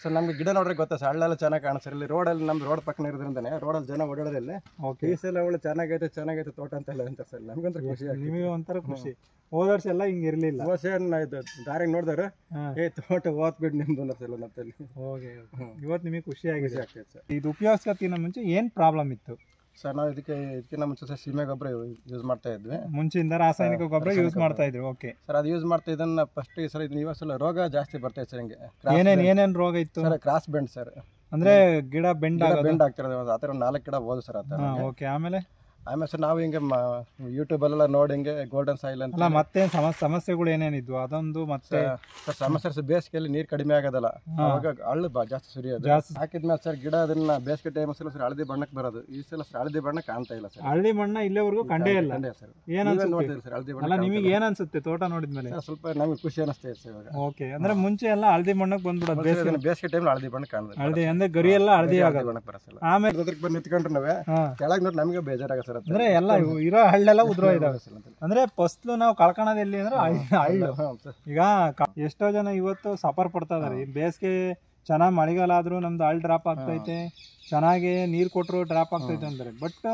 Sir ನಮ್ಗೆ ಗಿಡ ನೋಡ್ರೆ ಗೊತ್ತಾ ಸರ್, ಹಳ್ಳೆಲ್ಲ ಚೆನ್ನಾಗಿ ಕಾಣಿಸ್ತಾರೆ. ಇಲ್ಲಿ ರೋಡಲ್ಲಿ ನಮ್ದು ರೋಡ್ ಪಕ್ಕನ ಇರೋದ್ರಿಂದನೇ ರೋಡಲ್ಲಿ ಜನ ಓಡಾಡೋದಿಲ್ಲ. ಈ ಸಲ ಅವಳು ಚೆನ್ನಾಗೈತೆ ತೋಟ ಅಂತ ಎಲ್ಲ ಅಂತ ಸರ್ ನಮ್ಗಂತ ಖುಷಿ. ನಿಮಗೆ ಒಂಥರ ಖುಷಿ. ಹೋದ ವರ್ಷ ಎಲ್ಲ ಹಿಂಗೆ ಇರಲಿಲ್ಲ. ವರ್ಷ ದಾರಿಗೆ ನೋಡಿದ್ರೆ ತೋಟ ಓದ್ಬಿಟ್ಟು ನಿಮ್ದು ಅನ್ನೋದಲ್ಲಿ ಹೋಗಿ ಇವತ್ತು ನಿಮಗೆ ಖುಷಿ ಆಗಿದೆ. ಆಗ್ತದೆ ಸರ್. ಇದು ಉಪಯೋಗಿಸ್ಕೊಕ್ಕಿಂತ ಮುಂಚೆ ಏನು ಪ್ರಾಬ್ಲಮ್ ಇತ್ತು ಸರ್? ನಾವು ಇದಕ್ಕಿಂತ ಮುಂಚೆ ಸರ್ ಸೀಮೆ ಗೊಬ್ಬರ ಯೂಸ್ ಮಾಡ್ತಾ ಇದ್ವಿ. ಮುಂಚೆಯಿಂದ ರಾಸಾಯನಿಕ ಗೊಬ್ಬರ ಯೂಸ್ ಮಾಡ್ತಾ ಇದ್ವಿ. ಓಕೆ ಸರ್, ಅದು ಯೂಸ್ ಮಾಡ್ತಾ ಇದನ್ನ ಫಸ್ಟ್ ಸರ್ ಈ ಸಲ ರೋಗ ಜಾಸ್ತಿ ಬರ್ತಾ ಇದೆ ಸರ್. ಹಿಂಗೆ ಏನೇನು ರೋಗ ಇತ್ತು ಸರ್? ಕ್ರಾಸ್ ಬೆಂಡ್ ಸರ್, ಅಂದ್ರೆ ಗಿಡ ಬೆಂಡ್ ಆಗ್ತಿರೋದು. ಆ ಥರ 4 ಗಿಡ ಹೋದು ಸರ್. ಓಕೆ. ಆಮೇಲೆ ಸರ್ ನಾವು ಹಿಂಗೆ ಯೂಟ್ಯೂಬಲ್ಲೆಲ್ಲ ನೋಡಿ ಹಿಂಗೆ ಗೋಲ್ಡನ್ ಸಾಯಿಲ್ ಅಂತ. ಮತ್ತೆ ಸಮಸ್ಯೆಗಳು ಏನೇನಿದ್ವು ಅದೊಂದು ಮತ್ತೆ ಸಮಸ್ಯೆ ಸರ್, ಬೇಸಿಗೆಯಲ್ಲಿ ನೀರು ಕಡಿಮೆ ಆಗೋದಲ್ಲ, ಅವಾಗ ಹಳ್ಳು ಜಾಸ್ತಿ ಸುರಿಯೋದು. ಹಾಕಿದ್ಮೇಲೆ ಸರ್ ಗಿಡ ಅದನ್ನ ಬೇಸಿಗೆ ಟೈಮ್ ಸರ್ ಹಳದಿ ಬಣ್ಣಕ್ಕೆ ಬರೋದು. ಈ ಸಲ ಸರ್ ಹಳದಿ ಬಣ್ಣ ಕಾಣ್ತಾ ಇಲ್ಲ ಸರ್. ಹಳದಿ ಬಣ್ಣ ಇಲ್ಲಿವರೆಗೂ ಕಂಡೇ ಇಲ್ಲ ಸರ್. ನೋಡ್ತೀವಿ ಸರ್ ಹಳದಿ ಬಣ್ಣ. ನಿಮಗೆ ಏನ್ ಅನ್ಸುತ್ತೆ ತೋಟ ನೋಡಿದ್ಮೇಲೆ? ಸ್ವಲ್ಪ ನಮ್ಗೆ ಖುಷಿ ಅನಿಸ್ತಾ ಇದೆ ಸರ್ ಇವಾಗ. ಓಕೆ. ಅಂದ್ರೆ ಮುಂಚೆ ಎಲ್ಲ ಹಳದಿ ಬಣ್ಣಕ್ಕೆ ಬಂದ್ಬಿಡೋದು, ಬೇಸಿಗೆ ಟೈಮ್ ಹಳದಿ ಬಣ್ಣ ಕಾಣೋದು. ಹಳದಿ ಅಂದ್ರೆ ಗರಿ ಎಲ್ಲ ಹಳದಿ ಆಗೋದು ಬಣ್ಣಕ್ಕೆ ಬರಲ್ಲ. ಆಮೇಲೆ ಅದಕ್ಕೆ ಬಂದು ನಿಂತ್ಕೊಂಡ್ರೆ ನಾವೇ ಕೆಳಗೆ ನೋಡಿ ನಮಗೆ ಬೇಜಾರಾಗ ಸರ್. ಅಂದ್ರೆ ಎಲ್ಲ ಇರೋ ಹಳ್ಳೆಲ್ಲ ಉದ್ರೋ ಇದಾವೆ. ಅಂದ್ರೆ ಫಸ್ಲು ನಾವು ಕಳ್ಕೊಳೋದು ಎಲ್ಲಿ ಅಂದ್ರೆ ಹಳ್ಳು. ಈಗ ಎಷ್ಟೋ ಜನ ಇವತ್ತು ಸಫರ್ ಪಡ್ತಾ ಇದಾರೆ. ಬೇಸಿಗೆ ಚೆನ್ನಾಗಿ ಮಳೆಗಾಲ ಆದ್ರೂ ನಮ್ದು ಹಳ್ಳು ಡ್ರಾಪ್ ಆಗ್ತೈತೆ, ಚೆನ್ನಾಗಿ ನೀರು ಕೊಟ್ಟರು ಡ್ರಾಪ್ ಆಗ್ತೈತೆ ಅಂತಾರೆ. ಬಟ್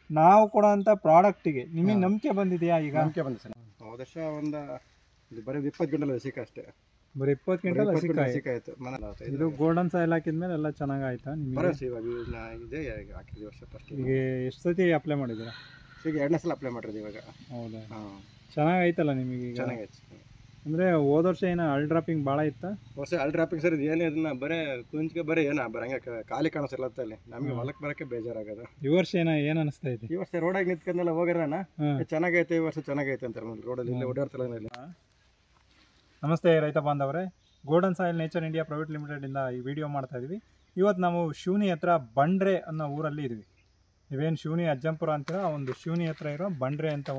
ನಾವು ಕೊಡೋಂಥ ಪ್ರಾಡಕ್ಟಿಗೆ ನಿಮಗೆ ನಂಬಿಕೆ ಬಂದಿದೆಯಾ? ಈಗ ನಂಬಿಕೆ ಬಂದಿದೆ ಸರ್. ಹೋದ ವರ್ಷ ಒಂದು ಬರೀ 20 ಕ್ವಿಂಟಲ್ ಹಸಿಕ ಅಷ್ಟೇ. ಬರೀ 20 ಕ್ವಿಂಟಲ್ ಹಸಿಕ ಆಯ್ತು. ಇದು ಗೋಲ್ಡನ್ ಸಾಯಿಲ್ ಹಾಕಿದ್ಮೇಲೆ ಎಲ್ಲ ಚೆನ್ನಾಗಿ ಆಯ್ತಾ ನಿಮಗೆ? ಹಾಕಿದ್ವಿ ವರ್ಷ ಫಸ್ಟ್. ಈಗ ಎಷ್ಟು ಸತಿ ಅಪ್ಲೈ ಮಾಡಿದ್ದೀರಾ? ಈಗ 2ನೇ ಸಲ ಅಪ್ಲೈ ಮಾಡಿರೋದು ಇವಾಗ. ಹೌದಾ? ಚೆನ್ನಾಗೈತಲ್ಲ ನಿಮಗೆ? ಈಗ ಚೆನ್ನಾಗೈತೆ. ಅಂದರೆ ಹೋದ ವರ್ಷ ಏನೋ ಹಲ್ ಡ್ರಾಪಿಂಗ್ ಭಾಳ ಇತ್ತಾ? ವರ್ಷ ಹಲ್ ಡ್ರಾಪಿಂಗ್ ಸರ್ ಇದು ಏನೇ ಇದನ್ನ ಬರೇ ಕುಂಚಿಗೆ ಬರೀ ಏನೋ ಬರಂಗೆ ಖಾಲಿ ಕಾಣಿಸಲ್ಲ ಅಲ್ಲಿ. ನಮಗೆ ಹೊಲಕ್ಕೆ ಬರೋಕ್ಕೆ ಬೇಜಾರಾಗೋದು. ಈ ವರ್ಷ ಏನು ಅನಿಸ್ತಾ ಇದೆ? ಈ ವರ್ಷ ರೋಡಾಗಿ ನಿಂತ್ಕೊಂಡೆಲ್ಲ ಹೋಗಿರೋಣ, ಚೆನ್ನಾಗೈತೆ ಈ ವರ್ಷ ಚೆನ್ನಾಗೈತೆ ಅಂತಾರೆ ರೋಡಲ್ಲಿ. ಇಲ್ಲಿ ಓಡಾಡ್ತಲ್ಲ. ನಮಸ್ತೆ ರೈತ ಬಾಂಧವರೇ, golden soil nature India private ಲಿಮಿಟೆಡಿಂದ ಈ ವಿಡಿಯೋ ಮಾಡ್ತಾ ಇದ್ವಿ. ಇವತ್ತು ನಾವು ಶಿವನಿ ಹತ್ರ ಬಂಡ್ರೆ ಅನ್ನೋ ಊರಲ್ಲಿ ಇದ್ವಿ. ಇವೇನು ಶಿವನಿ ಅಜ್ಜಂಪುರ ಅಂತೀರ, ಒಂದು ಶಿವನಿ ಹತ್ರ ಇರೋ ಬಂಡ್ರೆ ಅಂತ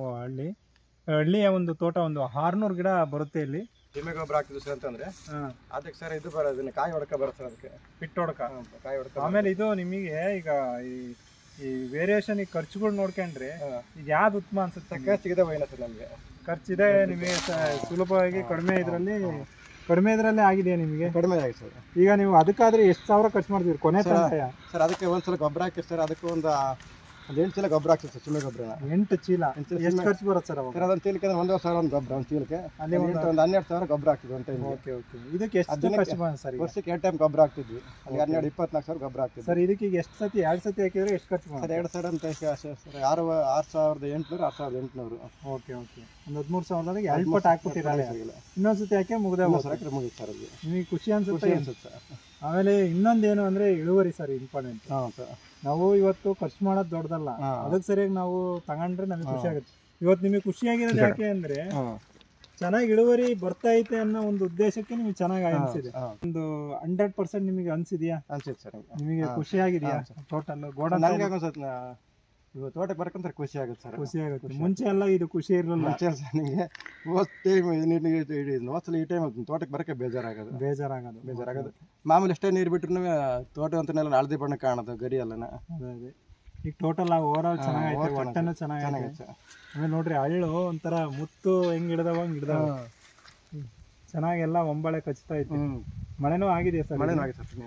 ಹಳ್ಳಿಯ ಒಂದು ತೋಟ, ಒಂದು 600 ಗಿಡ ಬರುತ್ತೆ ಇಲ್ಲಿ. ಸೀಮೆ ಗೊಬ್ಬರ ಹಾಕಿದ್ವಿ ಸರ್ ಅಂತಂದ್ರೆ ಅದಕ್ಕೆ ಸರ್ ಇದು ಬರೋದನ್ನ ಕಾಯಿ ಹೊಡ್ಕ ಬರುತ್ತೆ ಸರ್. ಅದಕ್ಕೆ ಪಿಟ್ ಹೊಡ್ಕ, ಕಾಯಿ ಹೊಡ್ಕ. ಆಮೇಲೆ ಇದು ನಿಮಗೆ ಈಗ ಈ ವೇರಿಯೇಷನ್ ಈ ಖರ್ಚುಗಳು ನೋಡ್ಕೊಂಡ್ರೆ ಈಗ ಯಾವ್ದು ಉತ್ತಮ ಅನ್ಸುತ್ತೆ? ಖರ್ಚಿಗಿದೆ ವೈನ ಸರ್. ನಮಗೆ ಖರ್ಚಿದೆ, ನಿಮಗೆ ಸುಲಭವಾಗಿ ಕಡಿಮೆ ಇದರಲ್ಲೇ ಆಗಿದೆಯಾ ನಿಮಗೆ? ಕಡಿಮೆ ಆಗಿದೆ ಸರ್. ಈಗ ನೀವು ಅದಕ್ಕಾದ್ರೆ ಎಷ್ಟು ಸಾವಿರ ಖರ್ಚು ಮಾಡ್ತೀವಿ ಕೊನೆ ಸರ್? ಅದಕ್ಕೆ ಒಂದ್ಸಲ ಗೊಬ್ಬರ ಹಾಕಿ ಸರ್, ಅದಕ್ಕೆ ಒಂದು 8 ಚೀಲ ಗೊಬ್ಬರ ಹಾಕ್ತೀವಿ ಸರ್. ಸೀಮೆ ಗೊಬ್ಬರ 8 ಚೀಲ. ಎಷ್ಟು ಖರ್ಚು ಬರುತ್ತೆ ಸರ್? ಅದೊಂದು ಚೀಲಕ್ಕೆ 1,000 ಒಂದು ಗೊಬ್ಬರ, ಒಂದು ಚೀಲಕ್ಕೆ ಅಲ್ಲಿ ಒಂದು 12,000 ಗೊಬ್ಬರ ಹಾಕ್ತಿದ್ವಿ ಅಂತ. ಓಕೆ. ಇದಕ್ಕೆ ಎಷ್ಟು ಖರ್ಚು ಬಂತು ಸರ್? ವರ್ಷಕ್ಕೆ 2 ಟೈಮ್ ಗೊಬ್ಬರ ಹಾಕ್ತಿದ್ವಿ. ಅಲ್ಲಿ 24,000 ಗೊಬ್ಬರ ಹಾಕ್ತಿದ್ವಿ ಸರ್. ಇದಕ್ಕೆ ಈಗ ಎಷ್ಟು ಸತಿ 2 ಸತಿ ಹಾಕಿದ್ರೆ ಎಷ್ಟು ಖರ್ಚು ಬಂತು? 2 ಸಾವಿರ ಅಂತ ಸರ್. 6,800. ಓಕೆ. ಒಂದು 13,000 2 ಪಟ್ಟು ಹಾಕ್ಬಿಟ್ಟಿರಲ್ಲ. ಇನ್ನೊಂದು ಸತಿ ಹಾಕಿ ಮುಗಿದ ಮುಗಿದು ಸರ್. ನಿಮಗೆ ಖುಷಿ ಅನ್ಸುತ್ತೆ ಸರ್? ಆಮೇಲೆ ಇನ್ನೊಂದೇನು ಅಂದ್ರೆ ಇಳುವರಿ ಸರ್ ಇಂಪಾರ್ಟೆಂಟ್. ನಾವು ಇವತ್ತು ಖರ್ಚು ಮಾಡೋದು ದೊಡ್ಡದಲ್ಲ, ಅದಕ್ಕೆ ಸರಿಯಾಗಿ ನಾವು ತಗೊಂಡ್ರೆ ನಮಗೆ ಖುಷಿ ಆಗುತ್ತೆ. ಇವತ್ತು ನಿಮಗೆ ಖುಷಿಯಾಗಿರೋದು ಯಾಕೆ ಅಂದ್ರೆ ಚೆನ್ನಾಗಿ ಇಳುವರಿ ಬರ್ತಾ ಐತೆ ಅನ್ನೋ ಒಂದು ಉದ್ದೇಶಕ್ಕೆ ನಿಮಗೆ ಚೆನ್ನಾಗಿ ಅನಿಸಿದೆ. ಒಂದು 100% ನಿಮಗೆ ಅನ್ಸಿದ್ಯಾ? ಅನ್ಸಿದೆ ಸರ್. ನಿಮಗೆ ಖುಷಿ ಆಗಿದೆಯಾ? ಟೋಟಲ್ ಗೋಲ್ಡನ್ ಇವಾಗ ತೋಟಕ್ಕೆ ಬರ್ಕಂತ ಖುಷಿ ಆಗುತ್ತೆ ಸರ್. ಖುಷಿ ಆಗುತ್ತೆ. ಮುಂಚೆ ಎಲ್ಲ ಇದು ಖುಷಿ ಇರಲಿಲ್ಲ. ಮುಂಚೆ ನಿಮಗೆ ಈ ಟೈಮ್ ತೋಟಕ್ಕೆ ಬರೋಕ್ಕೆ ಬೇಜಾರಾಗೋದು. ಮಾಮೂಲಿ ಎಷ್ಟೇ ನೀರು ಬಿಟ್ರು ತೋಟ ಅಂತ ಹಳದಿ ಬಣ್ಣ ಕಾಣೋದು, ಗರಿ ಎಲ್ಲ. ಅದೇ ಈಗ ಟೋಟಲ್ ಓವರ್ ಆಲ್ ಚೆನ್ನಾಗೈತೆ, ಒಟ್ಟನ್ನು ಚೆನ್ನಾಗೈತೆ. ಆಮೇಲೆ ನೋಡ್ರಿ ಹಳ್ಳು ಒಂಥರ ಮುತ್ತು ಹೆಂಗ್ ಹಿಡ್ದವ ಚೆನ್ನಾಗೆಲ್ಲ ಒಂಬಳೆ ಕಚ್ತಾ ಇತ್ತು. ಮಳೆನೂ ಆಗಿದೆಯಾ ಸರ್? ಮಳೆನೂ ಆಗಿದೆ ಸರ್.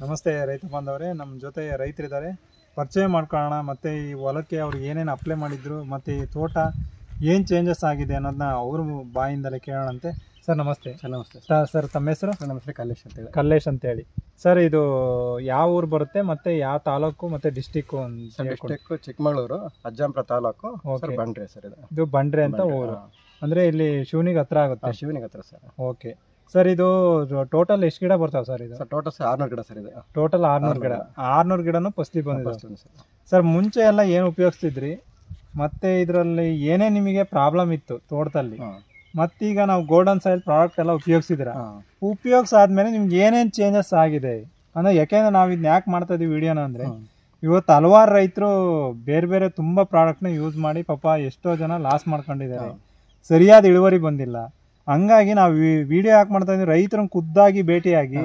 ನಮಸ್ತೆ ರೈತ ಬಾಂಧವರೇ, ನಮ್ಮ ಜೊತೆ ರೈತರಿದ್ದಾರೆ, ಪರಿಚಯ ಮಾಡ್ಕೊಳ್ಳೋಣ. ಮತ್ತು ಈ ಹೊಲಕ್ಕೆ ಅವ್ರು ಏನೇನು ಅಪ್ಲೈ ಮಾಡಿದ್ರು ಮತ್ತು ಈ ತೋಟ ಏನು ಚೇಂಜಸ್ ಆಗಿದೆ ಅನ್ನೋದನ್ನ ಅವ್ರ ಬಾಯಿಂದಲೇ ಕೇಳೋಣಂತೆ. ಸರ್ ನಮಸ್ತೆ. ನಮಸ್ತೆ ಸರ್. ತಮ್ಮ ಹೆಸರು? ನಮಸ್ತೆ, ಕಲ್ಲೇಶ್ ಅಂತೇಳಿ. ಸರ್ ಇದು ಯಾವ ಊರು ಬರುತ್ತೆ ಮತ್ತು ಯಾವ ತಾಲೂಕು ಮತ್ತು ಡಿಸ್ಟಿಕ್ಕು? ಡಿಸ್ಟಿಕ್ ಚಿಕ್ಕಮಗಳೂರು, ಅಜ್ಜಂಪುರ ತಾಲೂಕು. ಬಂಡ್ರೆ ಸರ್. ಇದು ಬಂಡ್ರೆ ಅಂತ ಊರು. ಅಂದರೆ ಇಲ್ಲಿ ಶಿವನಿಗೆ ಹತ್ರ ಆಗುತ್ತೆ? ಶಿವನಿಗೆ ಹತ್ರ ಸರ್. Okay sir. ಇದು ಟೋಟಲ್ ಎಷ್ಟು ಗಿಡ ಬರ್ತಾವೆ ಸರ್? ಇದು ಟೋಟಲ್ 600 ಗಿಡ ಸರ್. ಇದು ಟೋಟಲ್ 600 ಗಿಡ. 600 ಗಿಡನೂ ಫಸ್ಟಿಗೆ ಬಂದಿದೆ ಸರ್. ಮುಂಚೆ ಎಲ್ಲ ಏನು ಉಪಯೋಗಿಸ್ತಿದ್ರಿ ಮತ್ತು ಇದರಲ್ಲಿ ಏನೇ ನಿಮಗೆ ಪ್ರಾಬ್ಲಮ್ ಇತ್ತು ತೋಟದಲ್ಲಿ, ಮತ್ತೀಗ ನಾವು ಗೋಲ್ಡನ್ ಸಾಯಿಲ್ ಪ್ರಾಡಕ್ಟ್ ಎಲ್ಲ ಉಪಯೋಗಿಸಾದ್ಮೇಲೆ ನಿಮ್ಗೆ ಏನೇನು ಚೇಂಜಸ್ ಆಗಿದೆ ಅಂದರೆ, ಯಾಕೆಂದ್ರೆ ನಾವು ಇದನ್ನ ಯಾಕೆ ಮಾಡ್ತಾ ಇದೀವಿ ವಿಡಿಯೋನ ಅಂದರೆ, ಇವತ್ತು ಹಲವಾರು ರೈತರು ಬೇರೆ ಬೇರೆ ತುಂಬ ಪ್ರಾಡಕ್ಟ್ನ ಯೂಸ್ ಮಾಡಿ ಪಾಪ ಎಷ್ಟೋ ಜನ ಲಾಸ್ ಮಾಡ್ಕೊಂಡಿದ್ದಾರೆ, ಸರಿಯಾದ ಇಳುವರಿ ಬಂದಿಲ್ಲ. ಹಂಗಾಗಿ ನಾವು ವಿಡಿಯೋ ಯಾಕೆ ಮಾಡ್ತಾ ಇದ್ದೀವಿ, ರೈತರನ್ನ ಖುದ್ದಾಗಿ ಭೇಟಿಯಾಗಿ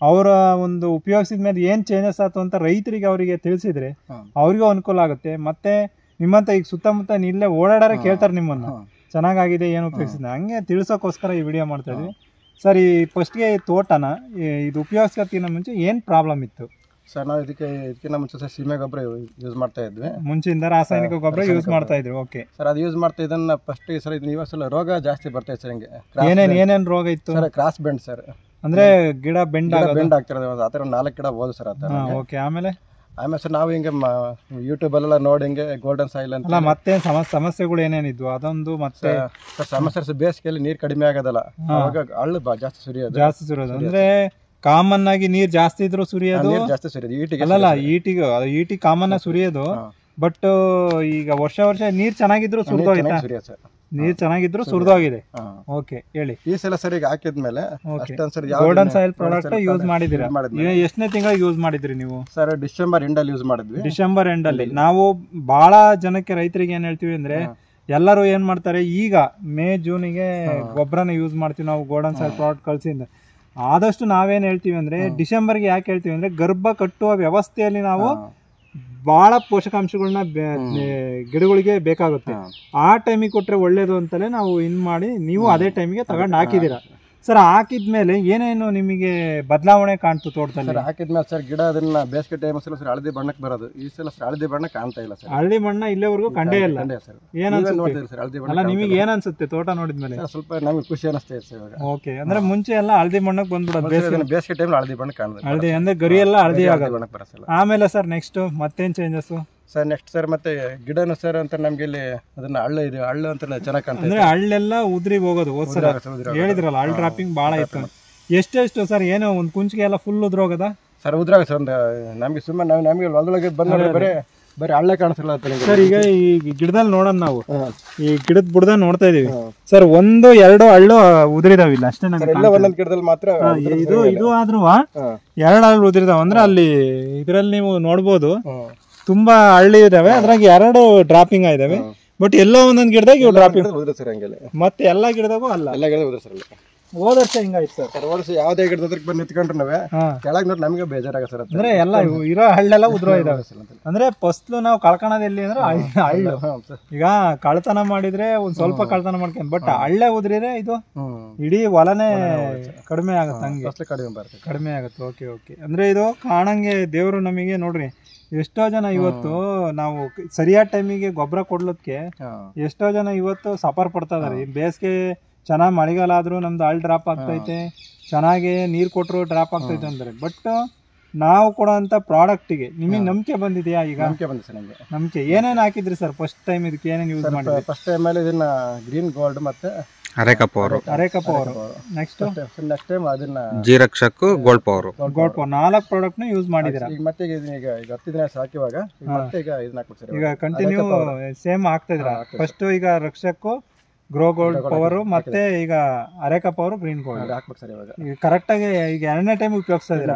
ಅವರ ಒಂದು ಉಪಯೋಗಿಸಿದ ಮೇಲೆ ಏನು ಚೇಂಜಸ್ ಆಯ್ತು ಅಂತ ರೈತರಿಗೆ ಅವರಿಗೆ ತಿಳಿಸಿದ್ರೆ ಅವ್ರಿಗೂ ಅನುಕೂಲ ಆಗುತ್ತೆ. ಮತ್ತೆ ನಿಮ್ಮಂತ ಈಗ ಸುತ್ತಮುತ್ತ ಇಲ್ಲೇ ಓಡಾಡೋರೆ ಕೇಳ್ತಾರೆ ನಿಮ್ಮನ್ನು, ಚೆನ್ನಾಗಿದೆ ಏನು ಉಪಯೋಗಿಸಿದ, ಹಂಗೆ ತಿಳಿಸೋಕ್ಕೋಸ್ಕರ ಈ ವಿಡಿಯೋ ಮಾಡ್ತಾ ಇದ್ವಿ. ಸರ್ ಈ ಫಸ್ಟ್ಗೆ ತೋಟನ ಇದು ಉಪಯೋಗಿಸ್ಕೊಕ್ಕಿಂತ ಮುಂಚೆ ಏನು ಪ್ರಾಬ್ಲಮ್ ಇತ್ತು ಸರ್ ನಾವು ಇದಕ್ಕಿಂತ ಮುಂಚೆ ಸರ್ ಸೀಮೆ ಗೊಬ್ಬರ ಯೂಸ್ ಮಾಡ್ತಾ ಇದ್ವಿ. ಮುಂಚೆಯಿಂದ ರಾಸಾಯನಿಕ ಗೊಬ್ಬರ ಯೂಸ್ ಮಾಡ್ತಾ ಇದ್ರು. ಓಕೆ ಸರ್ ಅದು ಯೂಸ್ ಮಾಡ್ತಾ ಇದನ್ನ ಫಸ್ಟ್ ಸರ್ ಇದು ಇವಾಗ ಸಲ ರೋಗ ಜಾಸ್ತಿ ಬರ್ತಾ ಸರ್. ಹಿಂಗೆ ಏನೇನು ರೋಗ ಇತ್ತು ಸರ್? ಕ್ರಾಸ್ ಬೆಂಡ್ ಸರ್, ಅಂದ್ರೆ ಗಿಡ ಬೆಂಡ್ ಆಗ್ತಿರೋದು. ಆ ಥರ 4 ಗಿಡ ಹೋದು ಸರ್. ಆ ಥರ ಓಕೆ. ಆಮೇಲೆ ಸರ್ ನಾವು ಹಿಂಗೆ ಯೂಟ್ಯೂಬಲ್ಲೆಲ್ಲ ನೋಡಿ ಹಿಂಗೆ ಗೋಲ್ಡನ್ ಸಾಯಿಲ್ ಅಂತ ಮತ್ತೆ ಸಮಸ್ಯೆಗಳು ಏನೇನಿದ್ವು ಅದೊಂದು ಮತ್ತೆ ಸಮಸ್ಯೆ ಬೇಸಿಗೆಯಲ್ಲಿ ನೀರು ಕಡಿಮೆ ಆಗೋದಲ್ಲ, ಅವಾಗ ಹಳ್ಳು ಜಾಸ್ತಿ ಸುರಿಯೋದು. ಅಂದ್ರೆ ಕಾಮನ್ ಆಗಿ ನೀರ್ ಜಾಸ್ತಿ ಇದ್ರು ಸುರಿಯೋದು, ಜಾಸ್ತಿ ಸುರಿಯೋದು ಈಟಿಗೆ ಅಲ್ಲಲ್ಲ ಈಟಿ ಕಾಮನ್ ಆಗಿ ಸುರಿಯೋದು. ಬಟ್ ಈಗ ವರ್ಷ ನೀರ್ ಚೆನ್ನಾಗಿದ್ರು ಸುರಿದೋಯ್ತಾ? ನೀರ್ ಚೆನ್ನಾಗಿದ್ರು ಸುರಿದೋಗಿದೆ. ಓಕೆ ಹೇಳಿ. ಈ ಸಲ ಸರ್ ಈಗ ಹಾಕಿದ್ಮೇಲೆ ಗೋಲ್ಡನ್ ಸಾಯಿಲ್ ಪ್ರಾಡಕ್ಟ್ ಯೂಸ್ ಮಾಡಿದಿರಾ? ಎಷ್ಟನೇ ತಿಂಗಳಿಗೆ ಯೂಸ್ ಮಾಡಿದ್ರಿ ನೀವು? ಸರ್ ಡಿಸೆಂಬರ್ ಎಂಡಲ್ಲಿ ಯೂಸ್ ಮಾಡಿದ್ವಿ. ಡಿಸೆಂಬರ್ ಎಂಡಲ್ಲಿ. ನಾವು ಬಹಳ ಜನಕ್ಕೆ ರೈತರಿಗೆ ಏನ್ ಹೇಳ್ತೀವಿ ಅಂದ್ರೆ ಎಲ್ಲರೂ ಏನ್ ಮಾಡ್ತಾರೆ, ಈಗ ಮೇ ಜೂನಿಗೆ ಗೊಬ್ಬರನ ಯೂಸ್ ಮಾಡ್ತೀವಿ ನಾವು ಗೋಲ್ಡನ್ ಸಾಯಿಲ್ ಪ್ರಾಡಕ್ಟ್ ಕಳ್ಸಿಂದ. ಆದಷ್ಟು ನಾವೇನ್ ಹೇಳ್ತೀವಿ ಅಂದ್ರೆ ಡಿಸೆಂಬರ್ಗೆ ಯಾಕೆ ಹೇಳ್ತೀವಿ ಅಂದ್ರೆ ಗರ್ಭ ಕಟ್ಟುವ ವ್ಯವಸ್ಥೆಯಲ್ಲಿ ನಾವು ಬಹಳ ಪೋಷಕಾಂಶಗಳನ್ನ ಗಿಡಗಳಿಗೆ ಬೇಕಾಗುತ್ತೆ. ಆ ಟೈಮಿಗೆ ಕೊಟ್ರೆ ಒಳ್ಳೇದು ಅಂತಲೇ ನಾವು ಮಾಡಿ ನೀವು ಅದೇ ಟೈಮಿಗೆ ತಗೊಂಡು ಹಾಕಿದೀರಾ. ಸರ್ ಹಾಕಿದ್ಮೇಲೆ ಏನೇನು ನಿಮಗೆ ಬದಲಾವಣೆ ಕಾಣ್ತು ತೋಟದಲ್ಲಿ? ಹಾಕಿದ್ಮೇಲೆ ಸರ್ ಗಿಡ ಅದನ್ನ ಬೇಸಿಗೆ ಟೈಮ್ ಸರ್ ಹಳದಿ ಬಣ್ಣಕ್ಕೆ ಬರೋದು. ಈ ಸಲ ಸರ್ ಹಳದಿ ಬಣ್ಣ ಕಾಣ್ತಾ ಇಲ್ಲ ಸರ್. ಹಳದಿ ಬಣ್ಣ ಇಲ್ಲಿವರೆಗೂ ಕಂಡೇ ಇಲ್ಲ. ಅಲ್ಲ ನಿಮಗೆ ಏನ್ ಅನ್ಸುತ್ತೆ ತೋಟ ನೋಡಿದ್ಮೇಲೆ? ಸ್ವಲ್ಪ ನಮ್ಗೆ ಖುಷಿ ಅನಿಸ್ತಾ ಇದೆ ಸರ್. ಓಕೆ. ಅಂದ್ರೆ ಮುಂಚೆ ಎಲ್ಲ ಹಳದಿ ಬಣ್ಣಕ್ಕೆ ಬಂದ್ಬಿಡೋದು, ಬೇಸಿಗೆ ಟೈಮ್ ಹಳದಿ ಬಣ್ಣ ಕಾಣೋದು. ಹಳದಿ ಅಂದ್ರೆ ಗರಿ ಎಲ್ಲ ಹಳದಿ ಆಗೋದು. ಆಮೇಲೆ ಸರ್ ನೆಕ್ಸ್ಟ್ ಮತ್ತೇನ್ ಚೇಂಜಸ್ ಸರ್? ನೆಕ್ಸ್ಟ್ ಸರ್ ಮತ್ತೆ ಗಿಡನು ಸರ್ ಅಂತ ನಮ್ಗೆ ಇಲ್ಲಿ ಅದನ್ನ ಹಳ್ಳು ಅಂತ ಚೆನ್ನಾಗಿ ಕಾಣ್ತದೆ. ಅಂದ್ರೆ ಹಳ್ಳೆಲ್ಲ ಉದ್ರಿ ಹೋಗೋದು. ಹೋದ್ಸಲ ಹೇಳಿದ್ರಲ್ಲ ಹಳ್ಳ ಡ್ರಾಪಿಂಗ್ ಬಹಳ ಇತ್ತು. ಎಷ್ಟೆಷ್ಟು ಸರ್? ಏನೋ ಒಂದ್ ಕುಂಚಿಗೆ ಎಲ್ಲ ಫುಲ್ ಉದ್ರೋಗದ ಸರ್? ಉದ್ರಾಗ ಸರ್ ನಮ್ಗೆ ಸುಮ್ಮನೆ ನಮ್ಗೆ ಹೊಲದೊಳಗೆ ಬಂದ್ರೆ ಬರೀ ಹಳ್ಳೆ ಕಾಣಿಸಲ್ಲ ಸರ್. ಈಗ ಈ ಗಿಡದಲ್ಲಿ ನೋಡೋಣ, ನಾವು ಈ ಗಿಡದ ಬುಡದ ನೋಡ್ತಾ ಇದೀವಿ ಸರ್. 1-2 ಹಳ್ಳು ಉದ್ರಿದಾವಿಲ್ಲ ಅಷ್ಟೇ. ಒಂದೊಂದು ಗಿಡದಲ್ಲಿ ಮಾತ್ರ ಇದು ಆದ್ರೂ 2 ಹಳ್ಳು ಉದ್ರಿದಾವ. ಅಂದ್ರೆ ಅಲ್ಲಿ ಇದ್ರಲ್ಲಿ ನೀವು ನೋಡ್ಬೋದು ತುಂಬಾ ಹಳ್ಳಿ ಇದಾವೆ, ಅದ್ರಾಗ 2 ಡ್ರಾಪಿಂಗ್ ಆಗಿದಾವೆ. ಬಟ್ ಎಲ್ಲೋ ಒಂದೊಂದು ಗಿಡದಾಗ ಇವು ಡ್ರಾಪಿಂಗ್ ಮತ್ತೆ ಎಲ್ಲಾ ಗಿಡದಾಗೂ ಅಲ್ಲ. ಹೋದ ವರ್ಷ ಹಿಂಗಾಯ್ತು ಸರ್. ವರ್ಷ ಯಾವ್ದೇ ಗಿಡದ ಬಂದು ನಿಂತ್ಕೊಂಡ್ರೆ ನಾವೇ ಕೆಳಗೆ ನೋಡಿ ನಮಗೆ ಬೇಜಾರಾಗ ಸರ್. ಅಂದ್ರೆ ಎಲ್ಲ ಇರೋ ಹಳ್ಳೆಲ್ಲ ಉದ್ರೋ ಇದಾವೆ. ಅಂದ್ರೆ ಫಸ್ಲು ನಾವು ಕಳ್ಕೊಳೋದು ಎಲ್ಲಿ ಅಂದ್ರೆ ಹಳ್ಳು. ಈಗ ಕಳ್ತನ ಮಾಡಿದ್ರೆ ಒಂದ್ ಸ್ವಲ್ಪ ಕಳ್ತನ ಮಾಡ್ಕೊಂಡು, ಬಟ್ ಹಳ್ಳೆ ಉದ್ರಿದ್ರೆ ಇದು ಇಡೀ ಹೊಲನೇ ಕಡಿಮೆ ಆಗುತ್ತೆ. ಹಂಗೆ ಕಡಿಮೆ ಆಗುತ್ತೆ. Okay okay. ಅಂದ್ರೆ ಇದು ಕಾಣಂಗೆ ದೇವ್ರು ನಮಗೆ ನೋಡ್ರಿ ಎಷ್ಟೋ ಜನ ಇವತ್ತು ನಾವು ಸರಿಯಾದ ಟೈಮಿಗೆ ಗೊಬ್ಬರ ಕೊಡ್ಲಕ್ಕೆ ಎಷ್ಟೋ ಜನ ಇವತ್ತು ಸಫರ್ ಪಡ್ತಾ ಇದಾರೆ. ಬೇಸಿಗೆ ಚೆನ್ನಾಗಿ ಮಳೆಗಾಲ ಆದ್ರೂ ನಮ್ದು ಹಳ್ಳ ಡ್ರಾಪ್ ಆಗ್ತೈತೆ, ಚೆನ್ನಾಗಿ ನೀರು ಕೊಟ್ಟರು ಡ್ರಾಪ್ ಆಗ್ತೈತೆ ಅಂದ್ರೆ. ಬಟ್ ನಾವು ಕೊಡೋಂಥ ಪ್ರಾಡಕ್ಟಿಗೆ ನಿಮಗೆ ನಂಬಿಕೆ ಬಂದಿದೆಯಾ? ಈಗ ನಂಬಿಕೆ ಏನೇನು ಹಾಕಿದ್ರಿ ಸರ್ ಫಸ್ಟ್ ಟೈಮ್? ಇದಕ್ಕೆ ಏನೇನು ಯೂಸ್ ಮಾಡಿದ್ರಿ? ಫಸ್ಟ್ ಟೈಮಲ್ಲಿ ಇದನ್ನ ಗ್ರೀನ್ ಗೋಲ್ಡ್ ಮತ್ತೆ ಅರೇಕಪ್ಪ ಅವರು ನೆಕ್ಸ್ಟ್ ಟೈಮ್ ಅದನ್ನ ಜೀರಕ್ಷಕ್ ಗೋಲ್ಡ್ ಪವರ್ 4 ಪ್ರಾಡಕ್ಟ್ ನ ಯೂಸ್ ಮಾಡಿದೀರಾ. ಈಗ ಮತ್ತೆ ಈಗ 10 ದಿನ ಹಾಕಿವಾಗ ಮತ್ತೆ ಈಗ ಇದನ್ನ ಹಾಕ್ಬಿಡ್ತಾರೆ. ಈಗ ಕಂಟಿನ್ಯೂ ಸೇಮ್ ಆಗ್ತಾ ಇದ್ರ? ಫಸ್ಟ್ ಈಗ ರಕ್ಷಕ್ ಗ್ರೋ ಗೋಲ್ಡ್ ಪವರ್ ಮತ್ತೆ ಈಗ ಅರೇಕಪ್ಪ ಅವರು ಗ್ರೀನ್ ಗೋಲ್ಡ್ ಹಾಕ್ಬೇಕು ಸರ್. ಇವಾಗ ಈಗ ಕರೆಕ್ಟ್ ಆಗಿ ಈಗ 2ನೇ ಟೈಮ್ ಉಪಯೋಗಿಸ್ತಾ ಇದ್ದೀರಾ?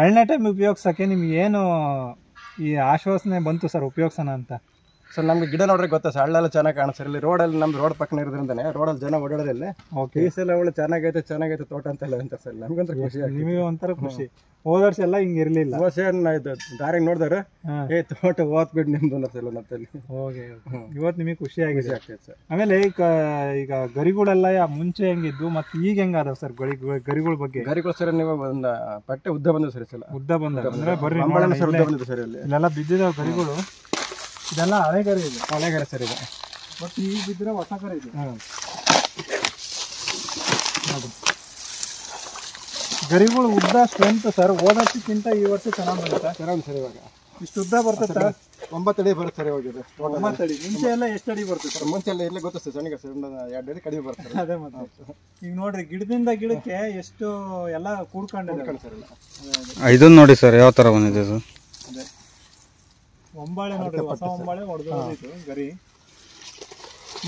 2ನೇ ಟೈಮ್ ಉಪಯೋಗಿಸಕ್ಕೆ ನಿಮ್ಗೆ ಏನು ಈ ಆಶ್ವಾಸನೆ ಬಂತು ಸರ್ ಉಪಯೋಗಿಸೋಣ ಅಂತ? ಸರ್ ನಮ್ಗೆ ಗಿಡ ನೋಡ್ರೆ ಗೊತ್ತಾ ಸರ್, ಹಳ್ಳೆಲ್ಲ ಚೆನ್ನಾಗಿ ಕಾಣಿಸ್ತಾರೆ. ಇಲ್ಲಿ ರೋಡಲ್ಲಿ ನಮ್ದು ರೋಡ್ ಪಕ್ಕನ ಇರೋದ್ರಿಂದನೇ ರೋಡಲ್ಲಿ ಜನ ಓಡಾಡೋದಿಲ್ಲ. ಈ ಸಲ ಅವಳು ಚೆನ್ನಾಗೈತೆ ತೋಟ ಅಂತ ಎಲ್ಲ ಅಂತ ಸರ್. ನಮ್ಗಂತ ಖುಷಿ, ನಿಮಗೆ ಒಂಥರ ಖುಷಿ. ಹೋದ ವರ್ಷ ಎಲ್ಲ ಹಿಂಗೆ ಇರಲಿಲ್ಲ. ವರ್ಷ ದಾರಿಗೆ ನೋಡಿದ್ರೆ ತೋಟ ಓದ್ ಬಿಟ್ಟು ನಿಮ್ದು ಅನ್ನತ್ತಲ್ಲಿ. ಓಕೆ. ಇವತ್ತು ನಿಮಗೆ ಖುಷಿ ಆಗಿದೆ ಆಗ್ತದೆ ಸರ್. ಆಮೇಲೆ ಈಗ ಗರಿಗಳೆಲ್ಲ ಮುಂಚೆ ಹೆಂಗಿದ್ವು ಮತ್ತೆ ಈಗ ಹೆಂಗಾದವ್ ಸರ್ ಗರಿಗಳ ಬಗ್ಗೆ? ಗರಿಗಳು ಸರ್ ನೀವು ಒಂದು ಪಟ್ಟೆ ಉದ್ದ ಬಂದವು ಸರ್. ಸಲ ಉದ್ದ ಬಂದ ಅಂದ್ರೆ ಬರ್ರಿ ಸರ್. ಇಲ್ಲೆಲ್ಲ ಬಿದ್ದಿದಾವ ಗರಿಗಳು. ಇದೆಲ್ಲ ಹಳೆಗರಿ ಇದೆ. ಹಳೆಗರಿ ಸರ್ ಇದೆ. ಬಟ್ ಈಗ ಬಿದ್ದರೆ ಹೊಸ ಕರ ಇದೆ. ಗರಿಗಳು ಉದ್ದ ಸ್ಟ್ರೆಂತ್ ಸರ್ ಹೋದ ವರ್ಷಕ್ಕಿಂತ ಈ ವರ್ಷ ಚೆನ್ನಾಗಿ ಬರುತ್ತೆ. ಚೆನ್ನಾಗಿ ಸರ್. ಇವಾಗ ಇಷ್ಟು ಉದ್ದ ಬರ್ತದೆ 9 ಅಡಿ ಬರುತ್ತೆ ಸರ್. ಇವಾಗ 9 ಅಡಿ. ಮುಂಚೆ ಎಲ್ಲ ಎಷ್ಟು ಅಡಿ ಬರ್ತದೆ ಸರ್? ಮುಂಚೆ ಎಲ್ಲ ಇಲ್ಲೇ ಗೊತ್ತಿತ್ತು ಸಣ್ಣ ಸರ್, 2 ಅಡಿ ಕಡಿಮೆ ಬರ್ತದೆ. ಅದೇ ಮತ್ತೆ ಈಗ ನೋಡ್ರಿ ಗಿಡದಿಂದ ಗಿಡಕ್ಕೆ ಎಷ್ಟು ಎಲ್ಲ ಕೂಡ್ಕೊಂಡಿದೆ ಸರ್. ಇದನ್ನ ನೋಡಿ ಸರ್ ಯಾವ ತರ ಬಂದಿದೆ ಅದು. ಅದೇ ಒಂಬಾಳೆ ನೋಡ್ರಿ, ಹೊಸ ಒಂಬಾಳೆ ಹೊಡೆದೋದಿತ್ತು ಗರಿ.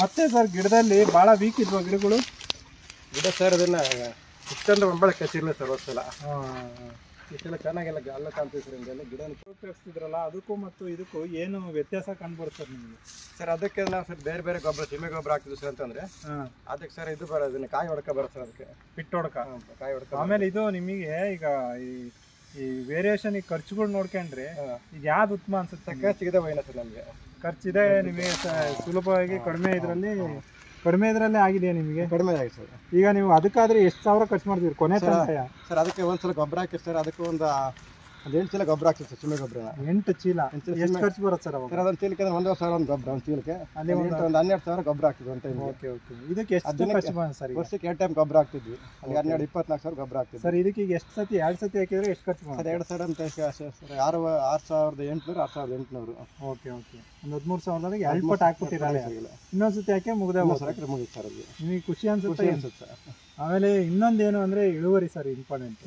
ಮತ್ತೆ ಸರ್ ಗಿಡದಲ್ಲಿ ಭಾಳ ವೀಕ್ ಇದ್ವು ಗಿಡಗಳು. ಗಿಡ ಸರ್ ಅದನ್ನ ಇಷ್ಟೊಂದು ಒಂಬಳೆ ಕಚ್ಚಿರಲಿಲ್ಲ ಸರ್ ಹೋದ್ಸಲ. ಇಷ್ಟೆಲ್ಲ ಚೆನ್ನಾಗೆಲ್ಲ ಅಲ್ಲ ಕಾಣ್ತೀವಿ ಸರ್. ಹಿಂಗೆಲ್ಲ ಗಿಡ ಉಪಯೋಗಿಸ್ತಿದ್ರಲ್ಲ ಅದಕ್ಕೂ ಮತ್ತು ಇದಕ್ಕೂ ಏನು ವ್ಯತ್ಯಾಸ ಕಂಡುಬರುತ್ತೆ ಸರ್ ನಿಮಗೆ? ಸರ್ ಅದಕ್ಕೆ ನಾವು ಸರ್ ಬೇರೆ ಗೊಬ್ಬರ ಸೀಮೆ ಗೊಬ್ಬರ ಹಾಕ್ತಿದ್ವಿ ಸರ್ ಅಂತಂದ್ರೆ ಅದಕ್ಕೆ ಸರ್ ಇದು ಬರೋದನ್ನ ಕಾಯಿ ಹೊಡ್ಕ ಬರುತ್ತೆ ಸರ್. ಅದಕ್ಕೆ ಪಿಟ್ಟು ಹೊಡ್ಕ, ಕಾಯಿ ಹೊಡ್ಕ. ಆಮೇಲೆ ಇದು ನಿಮಗೆ ಈಗ ಈ ವೇರಿಯೇಷನ್ ಈ ಖರ್ಚುಗಳು ನೋಡ್ಕೊಂಡ್ರೆ ಈಗ ಯಾವ್ದು ಉತ್ತಮ ಅನ್ಸುತ್ತೆ? ಖರ್ಚಿಗಿದೆ ಸರ್. ನಮಗೆ ಖರ್ಚಿದೆ, ನಿಮಗೆ ಸುಲಭವಾಗಿ ಕಡಿಮೆ ಇದರಲ್ಲಿ ಕಡಿಮೆ ಇದರಲ್ಲೇ ಆಗಿದೆಯಾ ನಿಮಗೆ? ಕಡಿಮೆ ಆಗಿದೆ ಸರ್. ಈಗ ನೀವು ಅದಕ್ಕಾದ್ರೆ ಎಷ್ಟು ಸಾವಿರ ಖರ್ಚು ಮಾಡ್ತೀರಿ ಕೊನೆ ತನಕ? ಸರ್ ಅದಕ್ಕೆ ಒಂದ್ಸಲ ಗೊಬ್ಬರ ಹಾಕಿ ಸರ್, ಅದಕ್ಕೆ ಒಂದು 8 ಚೀಲ ಗೊಬ್ಬರ ಹಾಕ್ತೀವಿ ಸರ್, ಚಿಮ್ಮೆ ಗೊಬ್ಬರ. 8 ಚೀಲ ಎಷ್ಟು ಖರ್ಚು ಬರುತ್ತೆ ಸರ್? ಸರ್ ಅದೊಂದು ಚೀಲಕ್ಕೆ 1,000 ಒಂದು ಗೊಬ್ಬರ, ಒಂದು ಚೀಲಕ್ಕೆ ಅಲ್ಲಿ ಒಂದು 12,000 ಗೊಬ್ಬರ ಹಾಕ್ತಿದ್ವಿ ಒಂದು ಟೈಮ್. Okay okay. ಇದಕ್ಕೆ ಎಷ್ಟು ಖರ್ಚು ಬರುತ್ತೆ ಸರ್? ವರ್ಷಕ್ಕೆ 2 ಟೈಮ್ ಗೊಬ್ಬರ ಹಾಕ್ತಿದ್ವಿ, ಅಲ್ಲಿ 12,000-24,000 ಗೊಬ್ಬರ ಹಾಕ್ತಿದ್ವಿ ಸರ್. ಇದಕ್ಕೆ ಈಗ ಎಷ್ಟು ಸತಿ 2 ಸತಿ ಹಾಕಿದ್ರೆ ಎಷ್ಟು ಖರ್ಚು ಬರುತ್ತೆ ಸರ್? 2 ಸಲ ಅಂತ ಸರ್ 6,800 6,800. Okay okay. ಒಂದು 13,000 2 ಪಟ್ಟು ಹಾಕ್ಬಿಟ್ಟಿರಲ್ಲ, ಇನ್ನೊಂದ್ಸತಿ ಹಾಕಿ ಮುಗಿದೇ ಮುಗಿದು ಸರ್. ಅದು ನಿಮಗೆ ಖುಷಿ ಅನ್ಸುತ್ತೆ ಸರ್? ಆಮೇಲೆ ಇನ್ನೊಂದೇನು ಅಂದ್ರೆ ಇಳುವರಿ ಸರ್ ಇಂಪಾರ್ಟೆಂಟ್.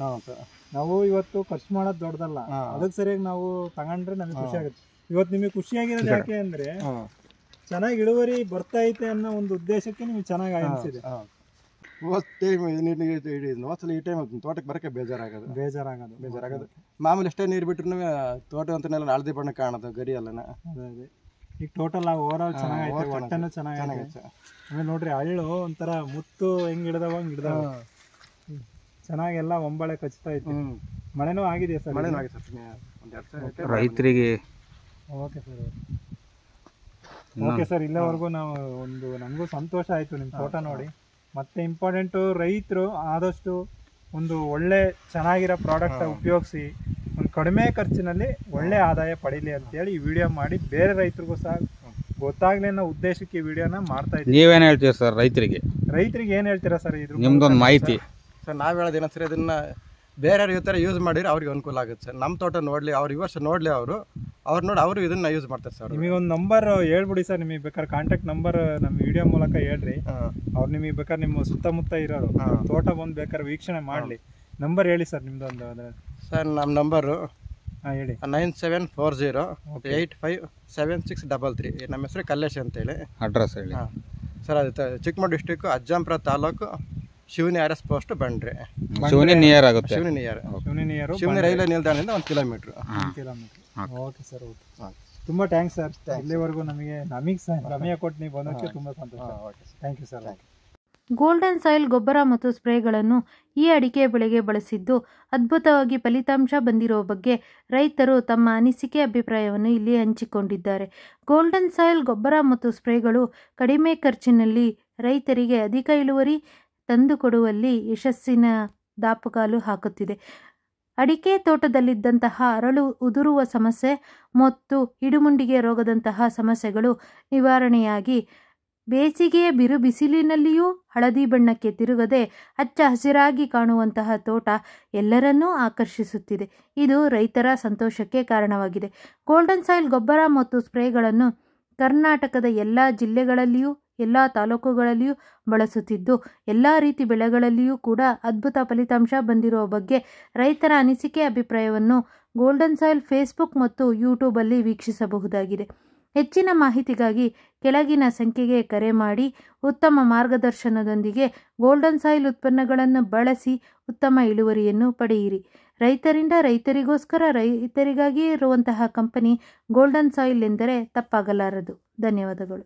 ನಾವು ಇವತ್ತು ಖರ್ಚು ಮಾಡೋದು ದೊಡ್ಡದಲ್ಲ, ಅದಕ್ಕೆ ಸರಿಯಾಗಿ ನಾವು ತಗೊಂಡ್ರೆ ನಮಗೆ ಖುಷಿ ಆಗುತ್ತೆ. ಇವತ್ತು ನಿಮಗೆ ಖುಷಿಯಾಗಿರೋದು ಯಾಕೆ ಅಂದ್ರೆ ಚೆನ್ನಾಗಿ ಇಳುವರಿ ಬರ್ತಾ ಐತೆ ಅನ್ನೋ ಒಂದು ಉದ್ದೇಶಕ್ಕೆ ನಿಮ್ಗೆ ಚೆನ್ನಾಗಿ ಅನಿಸಿದೆ. ಈ ಟೈಮ್ ತೋಟಕ್ಕೆ ಬರಕ್ಕೆ ಬೇಜಾರಾಗೋದು. ಮಾಮೂಲಿ ಎಷ್ಟೇ ನೀರು ಬಿಟ್ರು ತೋಟ ಅಂತನೆಲ್ಲ ಹಳದಿ ಬಣ್ಣ ಕಾಣೋದು ಗರಿ ಎಲ್ಲ. ಅದೇ ಈಗ ಟೋಟಲ್ ಓವರ್ ಆಲ್ ಚೆನ್ನಾಗೈತೆ, ಒಟ್ಟನ್ನು ಚೆನ್ನಾಗೈತೆ. ಆಮೇಲೆ ನೋಡ್ರಿ ಹಳ್ಳು ಒಂಥರ ಮುತ್ತು ಹೆಂಗ್ ಹಿಡ್ದವ ಹಂಗೆ ಹಿಡ್ದವ, ಚೆನ್ನಾಗೆಲ್ಲ ಒಂಬಳೆ ಕಚ್ತಾ ಇತ್ತು. ಮಳೆನೂ ಆಗಿದೆಯಾ ಸರ್? ಮಳೆನೂ ಆಗಿದೆ ಸರ್ ರೈತರಿಗೆ. Okay sir, okay sir. ಇಲ್ಲಿವರೆಗೂ ನಾವು ನಮಗೂ ಸಂತೋಷ ಆಯಿತು ನಿಮ್ಮ ತೋಟ ನೋಡಿ. ಮತ್ತು ಇಂಪಾರ್ಟೆಂಟು ರೈತರು ಆದಷ್ಟು ಒಂದು ಒಳ್ಳೆ ಚೆನ್ನಾಗಿರೋ ಪ್ರಾಡಕ್ಟ್ ಉಪಯೋಗಿಸಿ ಒಂದು ಕಡಿಮೆ ಖರ್ಚಿನಲ್ಲಿ ಒಳ್ಳೆ ಆದಾಯ ಪಡೀಲಿ ಅಂತೇಳಿ ಈ ವಿಡಿಯೋ ಮಾಡಿ ಬೇರೆ ರೈತರಿಗೂ ಸಹ ಗೊತ್ತಾಗ್ಲಿ ಅನ್ನೋ ಉದ್ದೇಶಕ್ಕೆ ಈ ವಿಡಿಯೋನ ಮಾಡ್ತಾ ಇದ್ದೀವಿ. ನೀವೇನು ಹೇಳ್ತೀರಾ ಸರ್ ರೈತರಿಗೆ? ರೈತರಿಗೆ ಏನು ಹೇಳ್ತೀರಾ ಸರ್ ಇದ್ರ ನಿಮ್ದೊಂದು ಮಾಹಿತಿ? ಸರ್ ನಾವು ಹೇಳೋದೇನ ಸರ್, ಇದನ್ನ ಬೇರೆಯವ್ರು ಈ ಥರ ಯೂಸ್ ಮಾಡಿದ್ರೆ ಅವ್ರಿಗೆ ಅನುಕೂಲ ಆಗುತ್ತೆ ಸರ್. ನಮ್ಮ ತೋಟ ನೋಡಲಿ, ಅವ್ರು ಈ ವರ್ಷ ನೋಡಲಿ, ಅವ್ರು ನೋಡಿ ಅವರು ಇದನ್ನ ಯೂಸ್ ಮಾಡ್ತಾರೆ ಸರ್. ನಿಮಗೆ ಒಂದು ನಂಬರ್ ಹೇಳ್ಬಿಡಿ ಸರ್, ನಿಮಗೆ ಬೇಕಾದ್ರೆ ಕಾಂಟ್ಯಾಕ್ಟ್ ನಂಬರ್ ನಮ್ಮ ವಿಡಿಯೋ ಮೂಲಕ ಹೇಳ್ರಿ. ಅವ್ರು ನಿಮಗೆ ಬೇಕಾದ್ರೆ ನಿಮ್ಮ ಸುತ್ತಮುತ್ತ ಇರೋರು ತೋಟ ಬಂದು ಬೇಕಾದ್ರೆ ವೀಕ್ಷಣೆ ಮಾಡಲಿ. ನಂಬರ್ ಹೇಳಿ ಸರ್ ನಿಮ್ದೊಂದು. ಸರ್ ನಮ್ಮ ನಂಬರು ಹೇಳಿ, 9740857633. ನಮ್ಮ ಹೆಸರು ಕಲ್ಲೇಶ್ ಅಂತೇಳಿ. ಅಡ್ರೆಸ್ ಹೇಳಿ ಸರ್. ಅದು ಚಿಕ್ಕಮಗಳೂರು ಡಿಸ್ಟಿಕ್ಕು ಅಜ್ಜಂಪುರ ತಾಲೂಕು, Shivani RS post Bandre. Shivani near ಆಗುತ್ತೆ. ಶಿವನಿ ರೈಲ್ವೆ ನಿಲ್ದಾಣದಿಂದ 1 ಕಿಲೋಮೀಟ್ರ್. Okay sir, okay. ತುಂಬ ಥ್ಯಾಂಕ್ಸ್ ಸರ್. ಇಲ್ಲಿವರೆಗೂ ನಮಗೆ ಸಮಯ ಕೊಟ್ಟು ನೀವು ಬಂದಕ್ಕೆ ತುಂಬ ಸಂತೋಷ. Thank you sir. Golden soil ಗೊಬ್ಬರ ಮತ್ತು ಸ್ಪ್ರೇಗಳನ್ನು ಈ ಅಡಿಕೆ ಬೆಳೆಗೆ ಬಳಸಿದ್ದು ಅದ್ಭುತವಾಗಿ ಫಲಿತಾಂಶ ಬಂದಿರುವ ಬಗ್ಗೆ ರೈತರು ತಮ್ಮ ಅನಿಸಿಕೆ ಅಭಿಪ್ರಾಯವನ್ನು ಇಲ್ಲಿ ಹಂಚಿಕೊಂಡಿದ್ದಾರೆ. ಗೋಲ್ಡನ್ ಸಾಯಿಲ್ ಗೊಬ್ಬರ ಮತ್ತು ಸ್ಪ್ರೇಗಳು ಕಡಿಮೆ ಖರ್ಚಿನಲ್ಲಿ ರೈತರಿಗೆ ಅಧಿಕ ಇಳುವರಿ ತಂದುಕೊಡುವಲ್ಲಿ ಯಶಸ್ಸಿನ ದಾಪುಗಾಲು ಹಾಕುತ್ತಿದೆ. ಅಡಿಕೆ ತೋಟದಲ್ಲಿದ್ದಂತಹ ಅರಳು ಉದುರುವ ಸಮಸ್ಯೆ ಮತ್ತು ಇಡುಮುಂಡಿಗೆ ರೋಗದಂತಹ ಸಮಸ್ಯೆಗಳು ನಿವಾರಣೆಯಾಗಿ ಬೇಸಿಗೆಯ ಬಿರು ಬಿಸಿಲಿನಲ್ಲಿಯೂ ಹಳದಿ ಬಣ್ಣಕ್ಕೆ ತಿರುಗದೆ ಹಚ್ಚ ಹಸಿರಾಗಿ ಕಾಣುವಂತಹ ತೋಟ ಎಲ್ಲರನ್ನೂ ಆಕರ್ಷಿಸುತ್ತಿದೆ. ಇದು ರೈತರ ಸಂತೋಷಕ್ಕೆ ಕಾರಣವಾಗಿದೆ. ಗೋಲ್ಡನ್ ಸಾಯಿಲ್ ಗೊಬ್ಬರ ಮತ್ತು ಸ್ಪ್ರೇಗಳನ್ನು ಕರ್ನಾಟಕದ ಎಲ್ಲ ಜಿಲ್ಲೆಗಳಲ್ಲಿಯೂ ಎಲ್ಲ ತಾಲೂಕುಗಳಲ್ಲಿಯೂ ಬಳಸುತ್ತಿದ್ದು ಎಲ್ಲ ರೀತಿ ಬೆಳೆಗಳಲ್ಲಿಯೂ ಕೂಡ ಅದ್ಭುತ ಫಲಿತಾಂಶ ಬಂದಿರುವ ಬಗ್ಗೆ ರೈತರ ಅನಿಸಿಕೆ ಅಭಿಪ್ರಾಯವನ್ನು ಗೋಲ್ಡನ್ ಸಾಯಿಲ್ ಫೇಸ್ಬುಕ್ ಮತ್ತು ಯೂಟ್ಯೂಬಲ್ಲಿ ವೀಕ್ಷಿಸಬಹುದಾಗಿದೆ. ಹೆಚ್ಚಿನ ಮಾಹಿತಿಗಾಗಿ ಕೆಳಗಿನ ಸಂಖ್ಯೆಗೆ ಕರೆ ಮಾಡಿ ಉತ್ತಮ ಮಾರ್ಗದರ್ಶನದೊಂದಿಗೆ ಗೋಲ್ಡನ್ ಸಾಯಿಲ್ ಉತ್ಪನ್ನಗಳನ್ನು ಬಳಸಿ ಉತ್ತಮ ಇಳುವರಿಯನ್ನು ಪಡೆಯಿರಿ. ರೈತರಿಂದ ರೈತರಿಗೋಸ್ಕರ ರೈತರಿಗಾಗಿ ಇರುವಂತಹ ಕಂಪನಿ ಗೋಲ್ಡನ್ ಸಾಯಿಲ್ ಎಂದರೆ ತಪ್ಪಾಗಲಾರದು. ಧನ್ಯವಾದಗಳು.